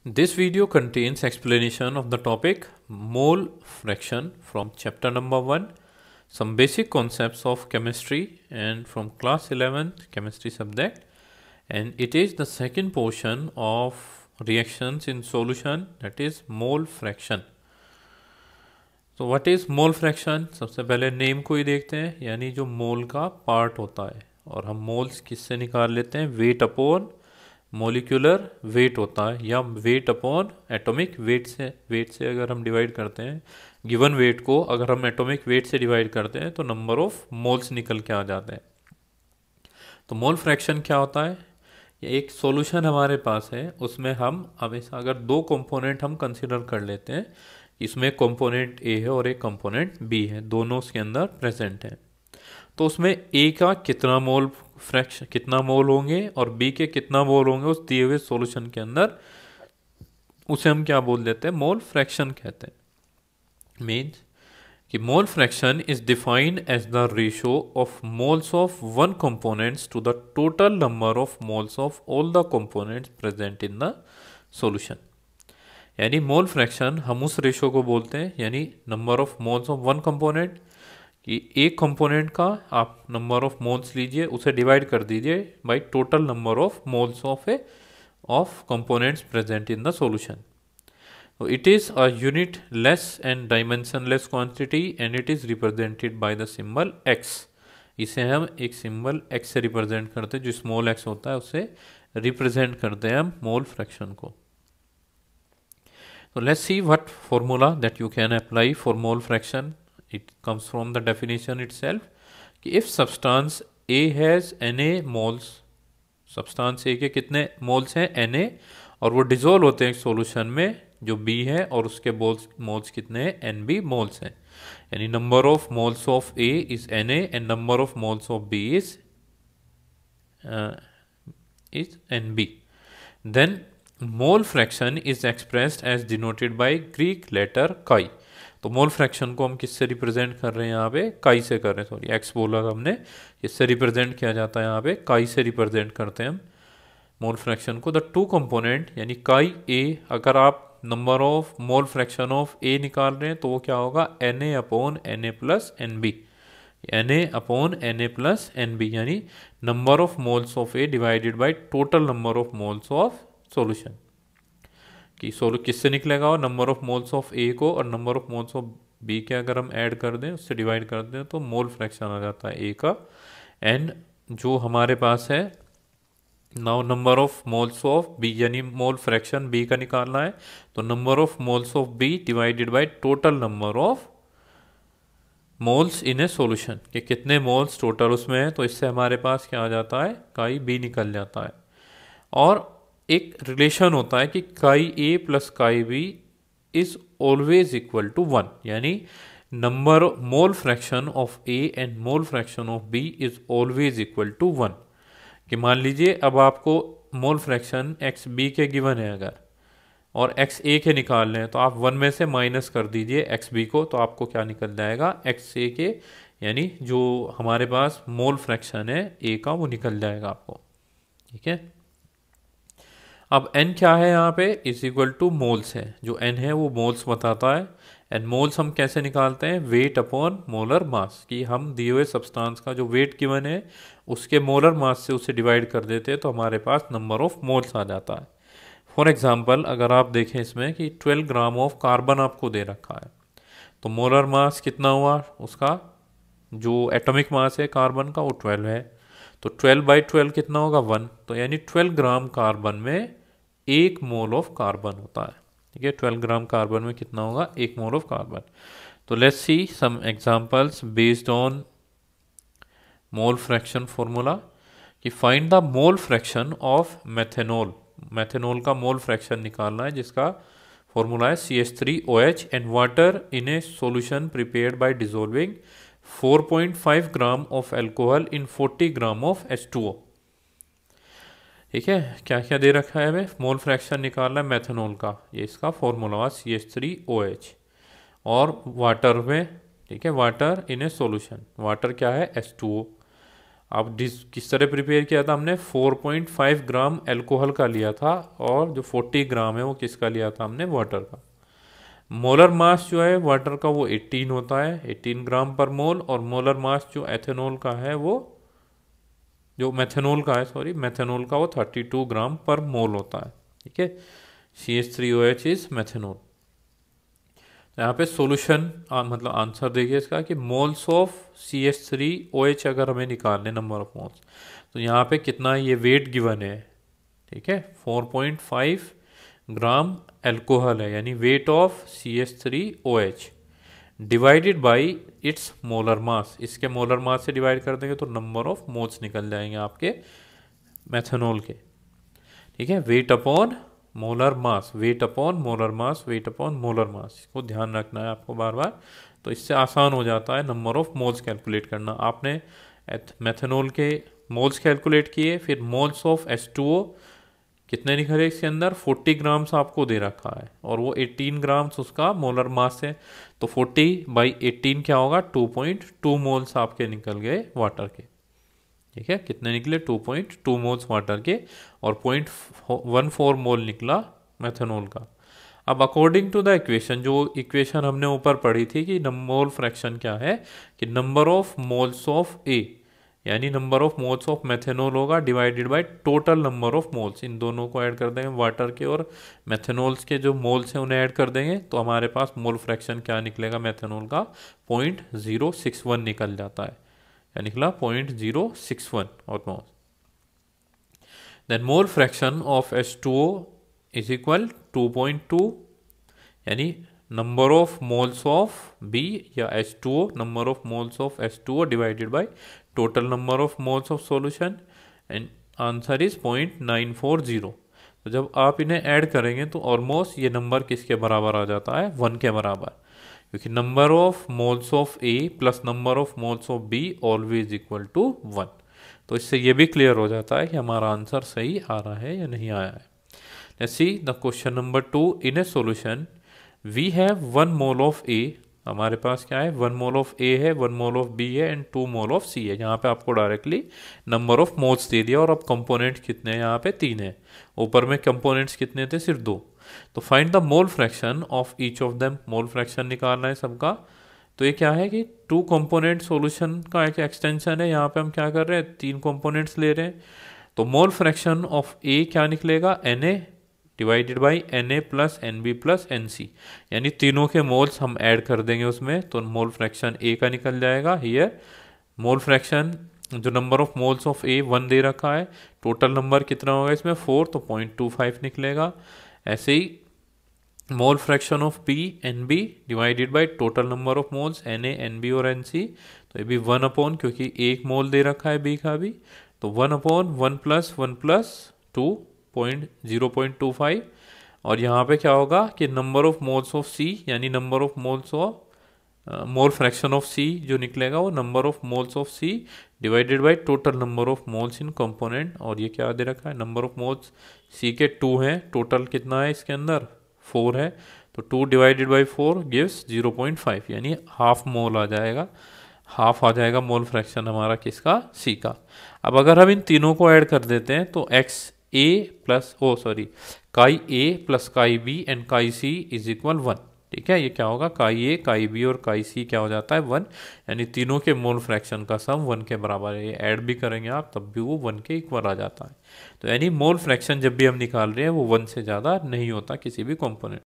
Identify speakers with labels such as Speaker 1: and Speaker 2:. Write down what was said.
Speaker 1: This video contains explanation of the topic mole fraction from chapter number 1, some basic concepts of chemistry and from class 11th chemistry subject, and it is the second portion of reactions in solution, that is mole fraction. तो what is mole fraction? सबसे पहले name को ही देखते हैं, यानी जो मोल का part होता है, और हम मोल्स किससे निकाल लेते हैं? वेट अपॉन मोलिकुलर वेट होता है, या वेट अपॉन एटॉमिक वेट से अगर हम डिवाइड करते हैं गिवन वेट को, अगर हम एटॉमिक वेट से डिवाइड करते हैं तो नंबर ऑफ मोल्स निकल के आ जाते हैं। तो मोल फ्रैक्शन क्या होता है? ये एक सॉल्यूशन हमारे पास है, उसमें हम हमेशा अगर दो कंपोनेंट हम कंसिडर कर लेते हैं, इसमें कंपोनेंट ए है और एक कंपोनेंट बी है, दोनों उसके अंदर प्रेजेंट हैं, तो उसमें ए का कितना मोल होंगे और बी के कितना मोल होंगे उस दिए हुए सॉल्यूशन के अंदर, उसे हम क्या बोल देते हैं? मोल फ्रैक्शन कहते हैं। मीन्स कि mole fraction is defined as the ratio of moles of one components to the total number of moles of all the components present in the solution. यानी मोल फ्रैक्शन हम उस ratio को बोलते हैं, यानी number of moles of one component, कि एक component का आप नंबर ऑफ मोल्स लीजिए, उसे डिवाइड कर दीजिए bye total number of moles of components present in the solution. So it is a unit less and dimensionless quantity and it is represented by the symbol x. इसे हम एक symbol x से represent करते हैं, जो small x होता है उससे रिप्रेजेंट करते हैं हम मोल फ्रैक्शन को। So let's see what formula that you can apply for mole fraction. It comes from the definition itself कि if substance A has Na moles, substance A के कितने मोल्स हैं? Na, और वो डिजोल्व होते हैं एक सॉल्यूशन में जो B है, और उसके मोल्स कितने हैं? Nb मोल्स हैं, यानी number of moles of A is Na and number of moles of B is Nb. Then mole fraction is expressed as denoted by Greek letter chi. तो मोल फ्रैक्शन को हम किससे रिप्रेजेंट कर रहे हैं? यहाँ पे काई से कर रहे हैं, सॉरी एक्स बोला था हमने, इससे रिप्रेजेंट किया जाता है यहाँ पे, काई से रिप्रेजेंट करते हैं हम मोल फ्रैक्शन को। द टू कंपोनेंट यानी काई ए, अगर आप number of mole fraction of A निकाल रहे हैं तो वो क्या होगा? Na upon Na plus n upon Na plus n B, यानी number of moles of A divided by total number of moles of solution. कि किससे निकलेगा? और number of moles of A को और number of moles of B के अगर हम ऐड कर दें, उससे डिवाइड कर दें, तो मोल फ्रैक्शन आ जाता है ए का। एंड जो हमारे पास है now number of moles of B, यानी मोल फ्रैक्शन बी का निकालना है, तो number of moles of B divided by total number of moles in a solution, कि कितने मोल्स टोटल उसमें है, तो इससे हमारे पास क्या आ जाता है? काई बी निकल जाता है। और एक रिलेशन होता है कि chi A plus chi B is always equal to 1, यानी number mole fraction of A and mole fraction of B is always equal to 1। कि मान लीजिए अब आपको मोल फ्रैक्शन एक्स बी के गिवन है अगर, और एक्स ए के निकालने हैं, तो आप 1 में से माइनस कर दीजिए एक्स बी को, तो आपको क्या निकल जाएगा? एक्स ए के, यानी जो हमारे पास मोल फ्रैक्शन है ए का, वो निकल जाएगा आपको। ठीक है, अब n क्या है यहाँ पे? इज इक्वल टू मोल्स है, जो n है वो मोल्स बताता है। एंड मोल्स हम कैसे निकालते हैं? वेट अपॉन मोलर मास, कि हम दिए हुए सब्सटेंस का जो वेट गिवन है उसके मोलर मास से उसे डिवाइड कर देते हैं, तो हमारे पास नंबर ऑफ मोल्स आ जाता है। फॉर एग्जांपल अगर आप देखें इसमें कि 12 ग्राम ऑफ कार्बन आपको दे रखा है, तो मोलर मास कितना हुआ उसका? जो एटॉमिक मास है कार्बन का वो 12 है, तो 12/12 कितना होगा? 1। तो यानी 12 ग्राम कार्बन में 1 मोल ऑफ कार्बन होता है। ठीक है, 12 ग्राम कार्बन में कितना होगा? 1 मोल ऑफ कार्बन। तो let's see some examples based on mole fraction formula. कि find the mole fraction of methanol. Methanol का मोल फ्रैक्शन निकालना है, जिसका फॉर्मूला है CH3OH and water in a solution prepared by dissolving 4.5 gram of alcohol in 40 gram of H2O। ठीक है, क्या क्या दे रखा है हमें? मोल फ्रैक्शन निकालना है मेथेनॉल का, ये इसका फॉर्मूला CH3OH, और वाटर में, ठीक है, water in a solution, water क्या है? H2O, अब किस तरह प्रिपेयर किया था हमने, 4.5 ग्राम एल्कोहल का लिया था और जो 40 ग्राम है वो किसका लिया था हमने, वाटर का। मोलर मास जो है वाटर का वो 18 होता है, 18 ग्राम पर मोल, और मोलर मास जो एथेनॉल का है वो, जो मेथेनॉल का है सॉरी, मेथेनॉल का वो 32 ग्राम पर मोल होता है। ठीक है, CH3OH इज मेथेनॉल। यहाँ पे सॉल्यूशन मतलब आंसर देखिए इसका कि मोल्स ऑफ CH3OH अगर हमें निकालने नंबर ऑफ मोल्स, तो यहाँ पे कितना ये वेट गिवन है। ठीक है, 4.5 ग्राम एल्कोहल है, यानी weight of CH3OH divided by its molar mass, इसके मोलर मास से डिवाइड कर देंगे तो नंबर ऑफ मोल्स निकल जाएंगे आपके मेथनॉल के। ठीक है, weight upon molar mass, weight upon molar mass, weight upon molar mass, इसको ध्यान रखना है आपको बार बार। तो इससे आसान हो जाता है नंबर ऑफ मोल्स कैलकुलेट करना। आपने मेथनॉल के मोल्स कैलकुलेट किए, फिर मोल्स ऑफ H2O कितने निकले इसके अंदर, 40 ग्राम्स आपको दे रखा है और वो 18 ग्राम्स उसका मोलर मास है, तो 40/18 क्या होगा, 2.2 मोल्स आपके निकल गए वाटर के। ठीक है, कितने निकले, 2.2 मोल्स वाटर के, और 0.14 मोल निकला मेथनॉल का। अब अकॉर्डिंग टू द इक्वेशन, जो इक्वेशन हमने ऊपर पढ़ी थी कि मोल फ्रैक्शन क्या है, कि number of moles of A, यानी number of moles of methanol होगा divided by total number of moles, इन दोनों को ऐड कर देंगे, वाटर के और मेथेनॉल्स के जो मोल्स हैं उन्हें ऐड कर देंगे, तो हमारे पास मोल फ्रैक्शन क्या निकलेगा मेथेनॉल का, 0.061 निकल जाता है, या निकला 0.061 almost. Then mole fraction of H2O is equal 2.2, यानी number of moles of B या H2O, number of moles of H2O divided by total number of moles of solution, and answer is 0.940। तो जब आप इन्हें ऐड करेंगे तो almost ये number किसके बराबर आ जाता है, 1 के बराबर, क्योंकि number of moles of A plus number of moles of B always equal to 1। तो इससे ये भी क्लियर हो जाता है कि हमारा आंसर सही आ रहा है या नहीं आया है। Let's see the question number 2। In a solution we have 1 mole of A, हमारे पास क्या है, 1 मोल ऑफ A है, 1 मोल ऑफ B है, एंड 2 मोल ऑफ C है। यहाँ पे आपको डायरेक्टली नंबर ऑफ मोल्स दे दिया, और अब कंपोनेंट्स कितने हैं, यहाँ पे 3 है, ऊपर में कंपोनेंट्स कितने थे, सिर्फ 2। तो find the mole fraction of each of them, mole fraction निकालना है सबका। तो ये क्या है कि 2 कंपोनेंट सॉल्यूशन का एक एक्सटेंशन है, यहाँ पे हम क्या कर रहे हैं, 3 कंपोनेंट्स ले रहे हैं। तो मोल फ्रैक्शन ऑफ A क्या निकलेगा, Na divided by Na plus NB plus NC, यानी तीनों के मोल्स हम ऐड कर देंगे उसमें, तो मोल फ्रैक्शन A का निकल जाएगा। हियर मोल फ्रैक्शन, जो number of moles of A 1 दे रखा है, टोटल नंबर कितना होगा इसमें 4, तो 0.25 निकलेगा। ऐसे ही mole fraction of P NB divided by total number of moles Na NB और NC, तो ये भी 1 अपॉन, क्योंकि 1 मोल दे रखा है B का भी, तो 1 अपॉन 1 प्लस 1 प्लस 0.25। और यहाँ पे क्या होगा कि number of moles of C, यानी number of moles of mole fraction of C जो निकलेगा वो number of moles of C divided by total number of moles in component. और ये क्या दे रखा है, नंबर ऑफ मोल्स C के 2 हैं, टोटल कितना है इसके अंदर 4 है, तो 2 डिवाइडेड बाई 4 गिव्स 0.5, यानी हाफ मोल आ जाएगा, हाफ आ जाएगा मोल फ्रैक्शन हमारा किसका, C का। अब अगर हम इन तीनों को ऐड कर देते हैं तो XA plus chi A plus chi B and काई C इज इक्वल 1। ठीक है, ये क्या होगा, काई A काई B और काई C क्या हो जाता है 1, यानी तीनों के मोल फ्रैक्शन का सम 1 के बराबर है। ये ऐड भी करेंगे आप तब भी वो 1 के इक्वल आ जाता है। तो यानी मोल फ्रैक्शन जब भी हम निकाल रहे हैं वो 1 से ज़्यादा नहीं होता किसी भी कंपोनेंट।